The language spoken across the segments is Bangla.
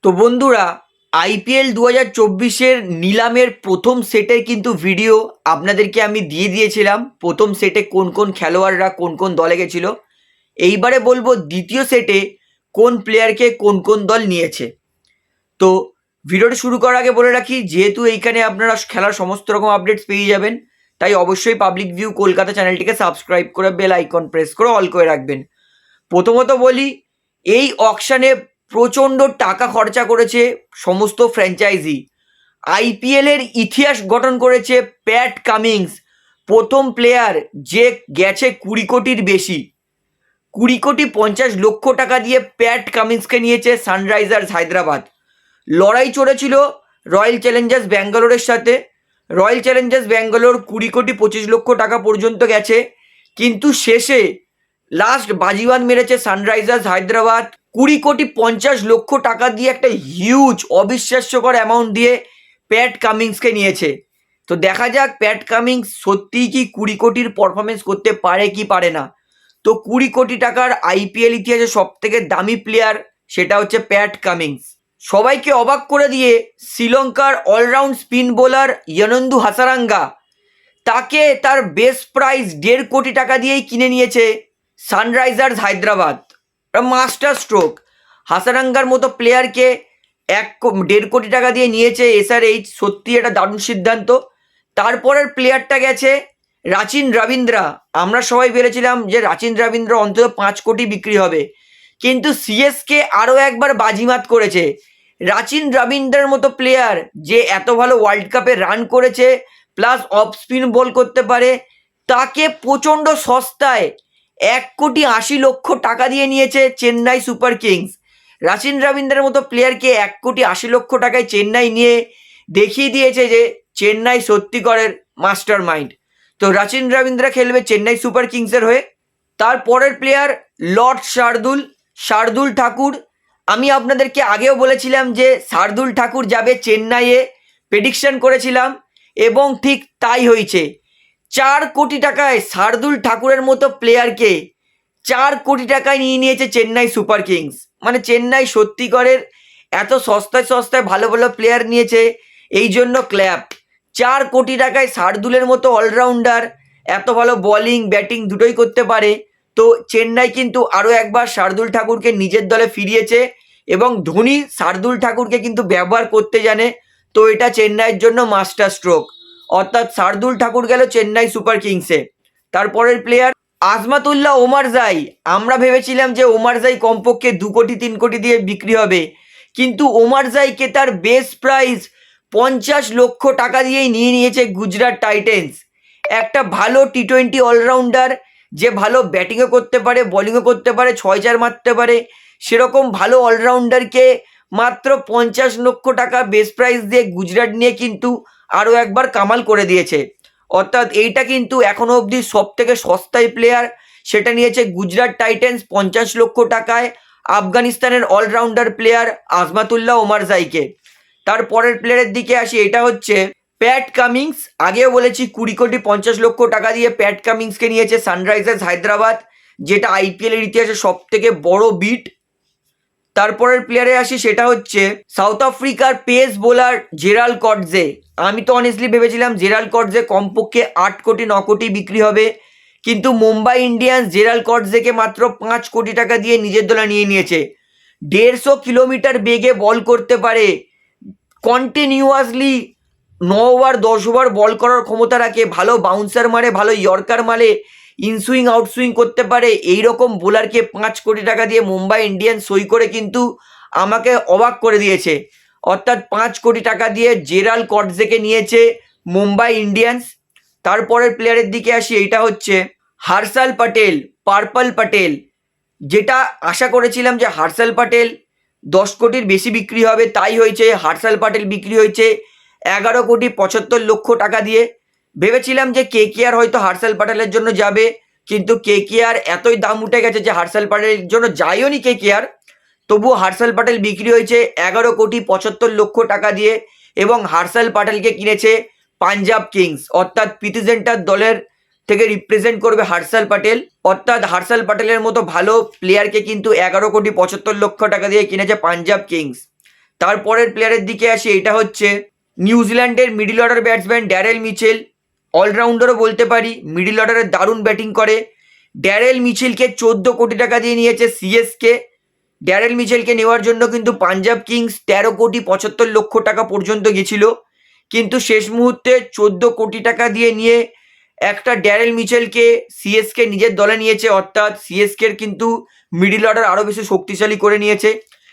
তো বন্ধুরা, আইপিএল 2024-এর নিলামের প্রথম সেটের কিন্তু ভিডিও আপনাদেরকে আমি দিয়ে দিয়েছিলাম। প্রথম সেটে কোন কোন খেলোয়াড়রা কোন কোন দলে গেছিল। এইবারে বলবো দ্বিতীয় সেটে কোন প্লেয়ারকে কোন কোন দল নিয়েছে। তো ভিডিওটা শুরু করার আগে বলে রাখি, যেহেতু এইখানে আপনারা খেলার সমস্ত রকম আপডেটস পেয়ে যাবেন, তাই অবশ্যই পাবলিক ভিউ কলকাতা চ্যানেলটিকে সাবস্ক্রাইব করে বেল আইকন প্রেস করে অল করে রাখবেন। প্রথমত বলি, এই অকশানে প্রচণ্ড টাকা খরচা করেছে সমস্ত ফ্র্যাঞ্চাইজি। আইপিএলের ইতিহাস গঠন করেছে প্যাট কামিংস, প্রথম প্লেয়ার যে গেছে 20 কোটির বেশি। 20,50,00,000 টাকা দিয়ে প্যাট কামিংসকে নিয়েছে সানরাইজার্স হায়দ্রাবাদ। লড়াই চড়েছিল রয়্যাল চ্যালেঞ্জার্স ব্যাঙ্গালোরের সাথে। রয়্যাল চ্যালেঞ্জার্স ব্যাঙ্গালোর 20,25,00,000 টাকা পর্যন্ত গেছে, কিন্তু শেষে লাস্ট বাজিবাদ মেরেছে সানরাইজার্স হায়দ্রাবাদ 20,50,00,000 টাকা দিয়ে, একটা হিউজ অবিশ্বাস্যকর অ্যামাউন্ট দিয়ে প্যাট কামিংসকে নিয়েছে। তো দেখা যাক প্যাট কামিংস সত্যিই কি 20 কোটির পারফরমেন্স করতে পারে কি পারে না। তো 20 কোটি টাকার আইপিএল ইতিহাসে সব থেকে দামি প্লেয়ার সেটা হচ্ছে প্যাট কামিংস। সবাইকে অবাক করে দিয়ে শ্রীলঙ্কার অলরাউন্ড স্পিন বোলার ইয়ানন্দু হাসারাঙ্গা, তাকে তার বেস্ট প্রাইস 1.5 কোটি টাকা দিয়েই কিনে নিয়েছে সানরাইজার্স হায়দ্রাবাদ। Master stroke. হাসারাঙ্গার মতো প্লেয়ারকে 1.5 কোটি টাকা দিয়ে নিয়েছে এসআরএইচ, সত্যি এটা দারুণ সিদ্ধান্ত। তারপরের প্লেয়ারটা গেছে রাচিন রবীন্দ্রা। আমরা সবাই ভেবেছিলাম যে রাচিন রবীন্দ্রা অন্তত 5 কোটি বিক্রি হবে, কিন্তু সিএসকে আরও একবার বাজিমাত করেছে। রাচিন রবীন্দ্রার মতো প্লেয়ার যে এত ভালো ওয়ার্ল্ড কাপে রান করেছে প্লাস অফ স্পিন বল করতে পারে, তাকে প্রচণ্ড সস্তায় 1,80,00,000 টাকা দিয়ে নিয়েছে চেন্নাই সুপার কিংস। রাচিন রবীন্দ্রের মতো প্লেয়ারকে 1,80,00,000 টাকায় চেন্নাই নিয়ে দেখিয়ে দিয়েছে যে চেন্নাই সত্যিকারের মাস্টার মাইন্ড। তো রাচিন রবীন্দ্রা খেলবে চেন্নাই সুপার কিংসের হয়ে। তারপরের প্লেয়ার লর্ড শার্দুল ঠাকুর। আমি আপনাদেরকে আগেও বলেছিলাম যে শার্দুল ঠাকুর যাবে চেন্নাইয়ে, প্রেডিকশন করেছিলাম এবং ঠিক তাই হয়েছে। 4 কোটি টাকায় শার্দুল ঠাকুরের মতো প্লেয়ারকে 4 কোটি টাকায় নিয়ে নিয়েছে চেন্নাই সুপার কিংস। মানে চেন্নাই সত্যিকারের এত সস্তায় সস্তায় ভালো ভালো প্লেয়ার নিয়েছে, এই জন্য ক্ল্যাপ। 4 কোটি টাকায় শার্দুলের মতো অলরাউন্ডার এত ভালো বলিং ব্যাটিং দুটোই করতে পারে। তো চেন্নাই কিন্তু আরও একবার শার্দুল ঠাকুরকে নিজের দলে ফিরিয়েছে এবং ধোনি শার্দুল ঠাকুরকে কিন্তু ব্যবহার করতে জানে। তো এটা চেন্নাইয়ের জন্য মাস্টার স্ট্রোক, অর্থাৎ শার্দুল ঠাকুর গেল চেন্নাই সুপার কিংসে। তারপরের প্লেয়ার আজমাতুল্লাহ ওমারজাই। আমরা ভেবেছিলাম যে ওমারজাই কমপক্ষে 2 কোটি 3 কোটি দিয়ে বিক্রি হবে, কিন্তু ওমারজাইকে তার বেস্ট প্রাইস 50,00,000 টাকা দিয়েই নিয়ে নিয়েছে গুজরাট টাইটেন্স। একটা ভালো টি20 অলরাউন্ডার যে ভালো ব্যাটিংও করতে পারে বলিংও করতে পারে 6-4 মারতে পারে, সেরকম ভালো অলরাউন্ডারকে মাত্র 50,00,000 টাকা বেস্ট প্রাইস দিয়ে গুজরাট নিয়ে কিন্তু আরও একবার কামাল করে দিয়েছে। অর্থাৎ এইটা কিন্তু এখনও অবধি সব থেকে সস্তায় প্লেয়ার, সেটা নিয়েছে গুজরাট টাইটেন্স 50,00,000 টাকায় আফগানিস্তানের অলরাউন্ডার প্লেয়ার আজমাতুল্লাহ ওমারজাইকে। তারপরের প্লেয়ারের দিকে আসি, এটা হচ্ছে প্যাট কামিংস। আগেও বলেছি 20,50,00,000 টাকা দিয়ে প্যাট কামিংসকে নিয়েছে সানরাইজার্স হায়দ্রাবাদ, যেটা আইপিএলের ইতিহাসে সব থেকে বড় বিট। তারপরের প্লেয়ারে আসি, সেটা হচ্ছে সাউথ আফ্রিকার পেস বোলার জেরাল্ড কটজে। আমি তো অনেস্টলি ভেবেছিলাম জেরাল্ড কটজে কমপক্ষে 8 কোটি 9 কোটি বিক্রি হবে, কিন্তু মুম্বাই ইন্ডিয়ান্স জেরাল্ড কটজেকে মাত্র 5 কোটি টাকা দিয়ে নিজের দলে নিয়ে নিয়েছে। 150 কিলোমিটার বেগে বল করতে পারে, কন্টিনিউয়াসলি 9 ওভার 10 ওভার বল করার ক্ষমতা রাখে, ভালো বাউন্সার মারে, ভালো ইয়র্কার মারে, ইনসুইং আউটসুইং করতে পারে। এই রকম বোলারকে 5 কোটি টাকা দিয়ে মুম্বাই ইন্ডিয়ান্স সই করে কিন্তু আমাকে অবাক করে দিয়েছে। অর্থাৎ 5 কোটি টাকা দিয়ে জেরাল্ড কটজেকে নিয়েছে মুম্বাই ইন্ডিয়ান্স। তারপরের প্লেয়ারের দিকে আসি, এইটা হচ্ছে হার্ষাল প্যাটেল, পার্পল প্যাটেল। যেটা আশা করেছিলাম যে হার্ষাল প্যাটেল 10 কোটির বেশি বিক্রি হবে, তাই হয়েছে। হার্ষাল প্যাটেল বিক্রি হয়েছে 11,75,00,000 টাকা দিয়ে। ভেবেছিলাম যে কেকেআর হয়তো হার্ষাল প্যাটেলের জন্য যাবে, কিন্তু কেকেআর এতই দাম উঠে গেছে যে হার্ষাল প্যাটেলের জন্য যায়ও নি কেকেআর, তবুও হার্ষাল প্যাটেল বিক্রি হয়েছে 11,75,00,000 টাকা দিয়ে। এবং হার্ষাল প্যাটেলকে কিনেছে পাঞ্জাব কিংস, অর্থাৎ প্রীতি জিন্টার দলের থেকে রিপ্রেজেন্ট করবে হার্ষাল প্যাটেল। অর্থাৎ হার্ষাল প্যাটেলের মতো ভালো প্লেয়ারকে কিন্তু 11,75,00,000 টাকা দিয়ে কিনেছে পাঞ্জাব কিংস। তারপরের প্লেয়ারের দিকে আসি, এটা হচ্ছে নিউজিল্যান্ডের middle order batsman Daryl Mitchell. অলরাউন্ডারও বলতে পারি, মিডল অর্ডারে দারুণ ব্যাটিং করে। ড্যারেল মিচেলকে 14 কোটি টাকা দিয়ে নিয়েছে সিএসকে। ড্যারেল মিচেলকে নেওয়ার জন্য কিন্তু পাঞ্জাব কিংস 13 কোটি 75 লক্ষ টাকা পর্যন্ত গেছিল, কিন্তু শেষ মুহূর্তে 14 কোটি টাকা দিয়ে নিয়ে একটা ড্যারেল মিচেলকে সিএসকে নিজের দলে নিয়েছে, অর্থাৎ সিএসকের কিন্তু মিডল অর্ডার আরও বেশি শক্তিশালী করে নিয়েছে।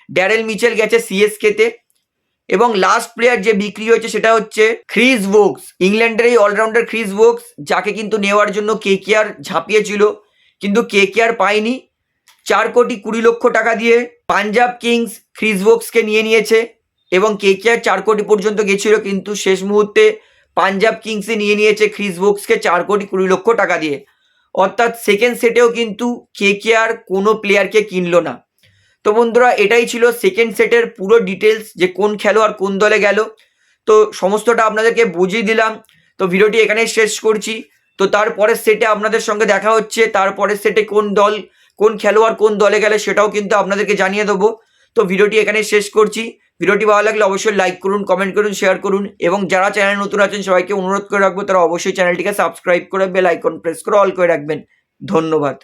ড্যারেল মিচেল গেছে সিএসকেতে। এবং লাস্ট প্লেয়ার যে বিক্রি হয়েছে সেটা হচ্ছে ক্রিস ভোগস, ইংল্যান্ডের এই অলরাউন্ডার ক্রিস ভোগস, যাকে কিন্তু নেওয়ার জন্য কেকেআর ঝাঁপিয়েছিল, কিন্তু কেকেআর পায়নি। 4 কোটি 20 লক্ষ টাকা দিয়ে পাঞ্জাব কিংস ক্রিস ভোগসকে নিয়ে নিয়েছে এবং কেকেআর 4 কোটি পর্যন্ত গেছিল, কিন্তু শেষ মুহূর্তে পাঞ্জাব কিংসে নিয়ে নিয়েছে ক্রিস ভোগসকে 4 কোটি 20 লক্ষ টাকা দিয়ে। অর্থাৎ সেকেন্ড সেটেও কিন্তু কেকেআর কোনো প্লেয়ারকে কিনলো না। তো বন্ধুরা, এটাই ছিল সেকেন্ড সেটের পুরো ডিটেলস, যে কোন খেলোয়াড় কোন দলে গেল। তো সমস্তটা আপনাদেরকে বুঝিয়ে দিলাম। তো ভিডিওটি এখানেই শেষ করছি। তো তারপরের সেটে আপনাদের সঙ্গে দেখা হচ্ছে। তারপরের সেটে কোন খেলোয়াড় কোন দলে গেলে সেটাও কিন্তু আপনাদেরকে জানিয়ে দেবো। তো ভিডিওটি এখানেই শেষ করছি। ভিডিওটি ভালো লাগলে অবশ্যই লাইক করুন, কমেন্ট করুন, শেয়ার করুন, এবং যারা চ্যানেল নতুন আছেন সবাইকে অনুরোধ করে রাখবো তারা অবশ্যই চ্যানেলটিকে সাবস্ক্রাইব করে বেল আইকন প্রেস করে অল করে রাখবেন। ধন্যবাদ।